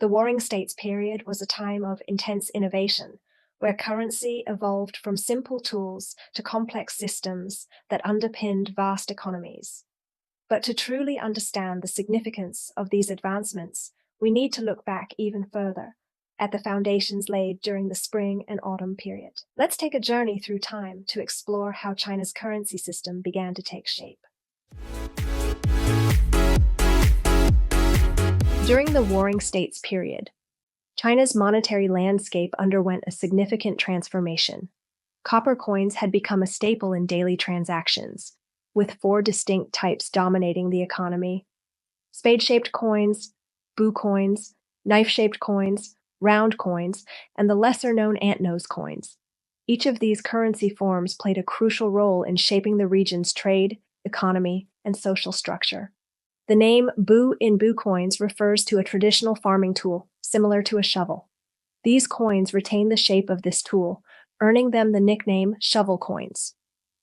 The Warring States period was a time of intense innovation, where currency evolved from simple tools to complex systems that underpinned vast economies. But to truly understand the significance of these advancements, we need to look back even further at the foundations laid during the spring and autumn period. Let's take a journey through time to explore how China's currency system began to take shape. During the Warring States period, China's monetary landscape underwent a significant transformation. Copper coins had become a staple in daily transactions, with four distinct types dominating the economy: spade-shaped coins, bu coins, knife-shaped coins, round coins, and the lesser-known ant-nose coins. Each of these currency forms played a crucial role in shaping the region's trade, economy, and social structure. The name bu in bu coins refers to a traditional farming tool, similar to a shovel. These coins retain the shape of this tool, earning them the nickname shovel coins.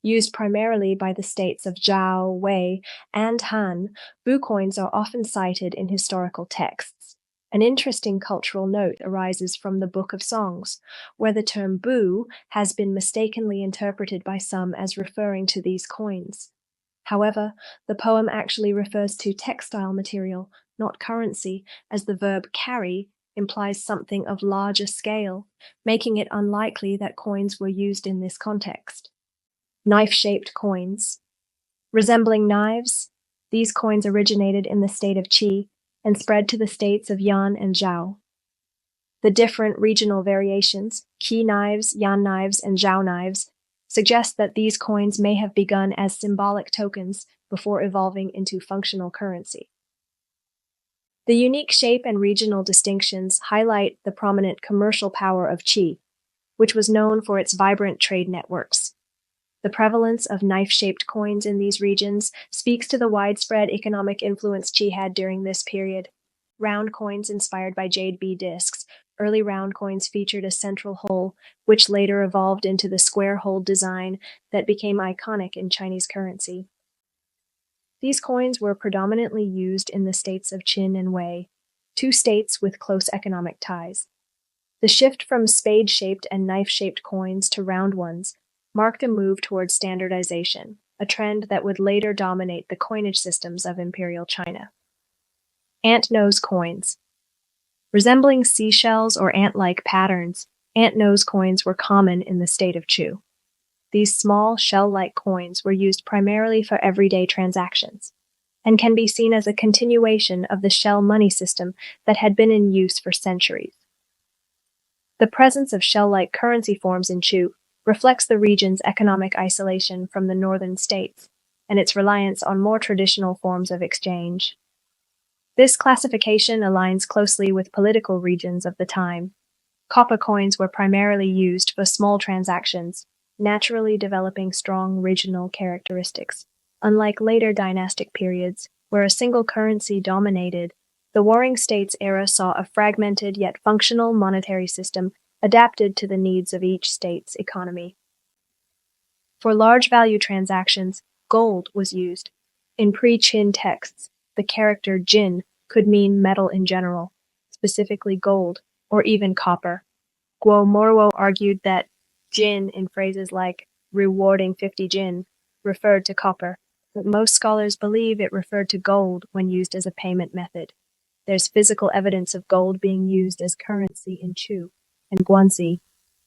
Used primarily by the states of Zhao, Wei, and Han, bu coins are often cited in historical texts. An interesting cultural note arises from the Book of Songs, where the term bu has been mistakenly interpreted by some as referring to these coins. However, the poem actually refers to textile material, not currency, as the verb carry implies something of larger scale, making it unlikely that coins were used in this context. Knife-shaped coins. Resembling knives, these coins originated in the state of Qi and spread to the states of Yan and Zhao. The different regional variations, Qi knives, Yan knives, and Zhao knives, suggest that these coins may have begun as symbolic tokens before evolving into functional currency. The unique shape and regional distinctions highlight the prominent commercial power of Qi, which was known for its vibrant trade networks. The prevalence of knife-shaped coins in these regions speaks to the widespread economic influence Qi had during this period. Round coins inspired by jade bee discs. Early round coins featured a central hole, which later evolved into the square hole design that became iconic in Chinese currency. These coins were predominantly used in the states of Qin and Wei, two states with close economic ties. The shift from spade-shaped and knife-shaped coins to round ones marked a move towards standardization, a trend that would later dominate the coinage systems of Imperial China. Ant-nose coins. Resembling seashells or ant-like patterns, ant-nose coins were common in the state of Chu. These small, shell-like coins were used primarily for everyday transactions, and can be seen as a continuation of the shell money system that had been in use for centuries. The presence of shell-like currency forms in Chu reflects the region's economic isolation from the northern states, and its reliance on more traditional forms of exchange. This classification aligns closely with political regions of the time. Copper coins were primarily used for small transactions, naturally developing strong regional characteristics. Unlike later dynastic periods, where a single currency dominated, the Warring States era saw a fragmented yet functional monetary system adapted to the needs of each state's economy. For large value transactions, gold was used. In pre-Qin texts, the character jin could mean metal in general, specifically gold, or even copper. Guo Morwo argued that jin in phrases like rewarding 50 jin referred to copper, but most scholars believe it referred to gold when used as a payment method. There's physical evidence of gold being used as currency in Chu and Guanxi.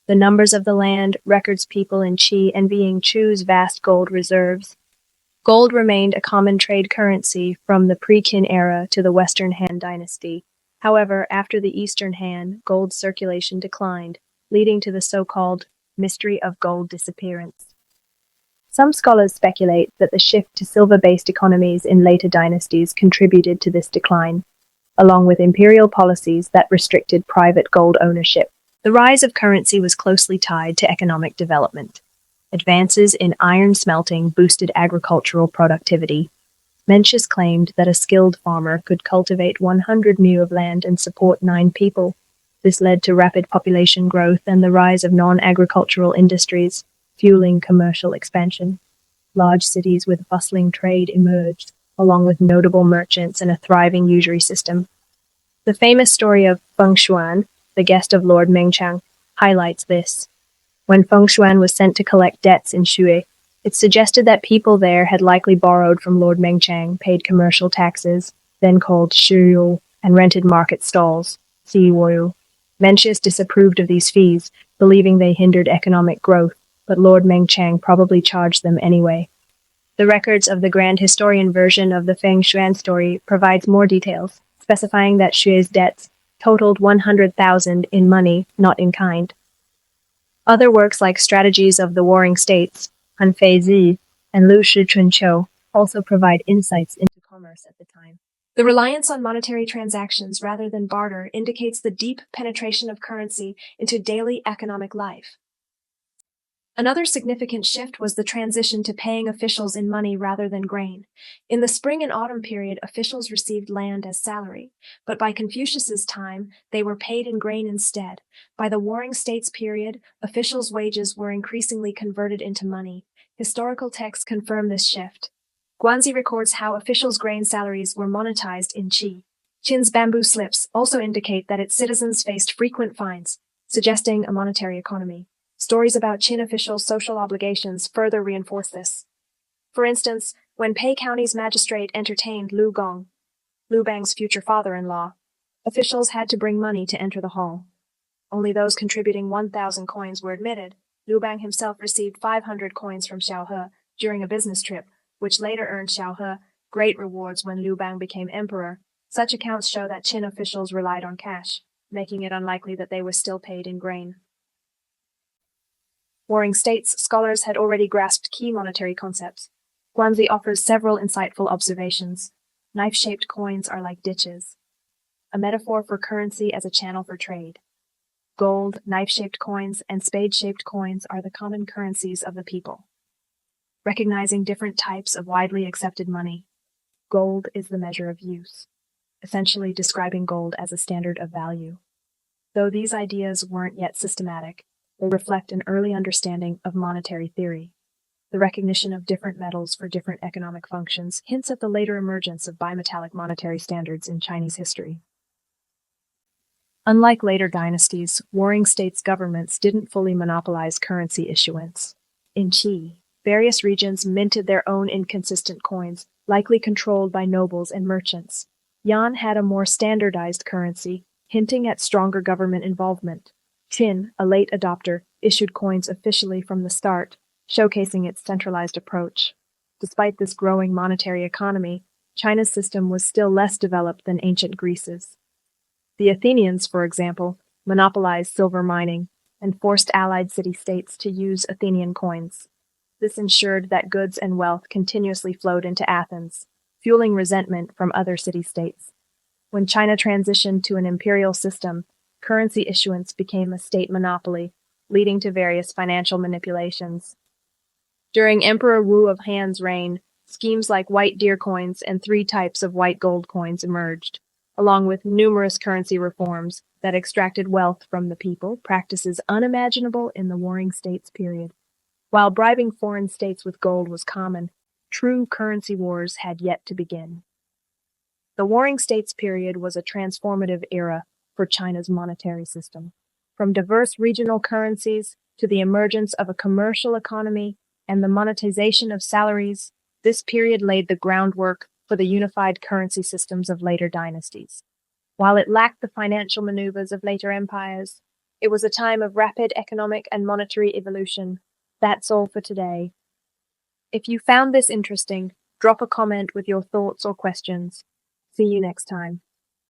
The numbers of the land records people in Qi envying Chu's vast gold reserves. Gold remained a common trade currency from the pre-Qin era to the Western Han dynasty. However, after the Eastern Han, gold circulation declined, leading to the so-called mystery of gold disappearance. Some scholars speculate that the shift to silver-based economies in later dynasties contributed to this decline, along with imperial policies that restricted private gold ownership. The rise of currency was closely tied to economic development. Advances in iron smelting boosted agricultural productivity. Mencius claimed that a skilled farmer could cultivate 100 mu of land and support 9 people. This led to rapid population growth and the rise of non-agricultural industries, fueling commercial expansion. Large cities with bustling trade emerged, along with notable merchants and a thriving usury system. The famous story of Feng Xuan, the guest of Lord Mengchang, highlights this. When Feng Xuan was sent to collect debts in Shui, it suggested that people there had likely borrowed from Lord Mengchang, paid commercial taxes, then called shiyu, and rented market stalls, siwoyu. Mencius disapproved of these fees, believing they hindered economic growth, but Lord Mengchang probably charged them anyway. The records of the grand historian version of the Feng Xuan story provides more details, specifying that Xue's debts totaled 100,000 in money, not in kind. Other works like Strategies of the Warring States, Han Fei Zi, and Lu Shi Chunqiu also provide insights into commerce at the time. The reliance on monetary transactions rather than barter indicates the deep penetration of currency into daily economic life. Another significant shift was the transition to paying officials in money rather than grain. In the spring and autumn period, officials received land as salary, but by Confucius's time, they were paid in grain instead. By the Warring States period, officials' wages were increasingly converted into money. Historical texts confirm this shift. Guanzi records how officials' grain salaries were monetized in qi. Qin's bamboo slips also indicate that its citizens faced frequent fines, suggesting a monetary economy. Stories about Qin officials' social obligations further reinforce this. For instance, when Pei County's magistrate entertained Lu Gong, Lu Bang's future father-in-law, officials had to bring money to enter the hall. Only those contributing 1,000 coins were admitted. Lu Bang himself received 500 coins from Xiao He during a business trip, which later earned Xiao He great rewards when Lu Bang became emperor. Such accounts show that Qin officials relied on cash, making it unlikely that they were still paid in grain. Warring States scholars had already grasped key monetary concepts. Guanzi offers several insightful observations. Knife-shaped coins are like ditches, a metaphor for currency as a channel for trade. Gold, knife-shaped coins, and spade-shaped coins are the common currencies of the people. Recognizing different types of widely accepted money, gold is the measure of use, essentially describing gold as a standard of value. Though these ideas weren't yet systematic, they reflect an early understanding of monetary theory. The recognition of different metals for different economic functions hints at the later emergence of bimetallic monetary standards in Chinese history. Unlike later dynasties, warring states' governments didn't fully monopolize currency issuance. In Qi, various regions minted their own inconsistent coins, likely controlled by nobles and merchants. Yan had a more standardized currency, hinting at stronger government involvement. Qin, a late adopter, issued coins officially from the start, showcasing its centralized approach. Despite this growing monetary economy, China's system was still less developed than ancient Greece's. The Athenians, for example, monopolized silver mining and forced allied city-states to use Athenian coins. This ensured that goods and wealth continuously flowed into Athens, fueling resentment from other city-states. When China transitioned to an imperial system, currency issuance became a state monopoly, leading to various financial manipulations. During Emperor Wu of Han's reign, schemes like white deer coins and 3 types of white gold coins emerged, along with numerous currency reforms that extracted wealth from the people, practices unimaginable in the Warring States period. While bribing foreign states with gold was common, true currency wars had yet to begin. The Warring States period was a transformative era for China's monetary system. From diverse regional currencies to the emergence of a commercial economy and the monetization of salaries, this period laid the groundwork for the unified currency systems of later dynasties. While it lacked the financial maneuvers of later empires, it was a time of rapid economic and monetary evolution. That's all for today. If you found this interesting, drop a comment with your thoughts or questions. See you next time.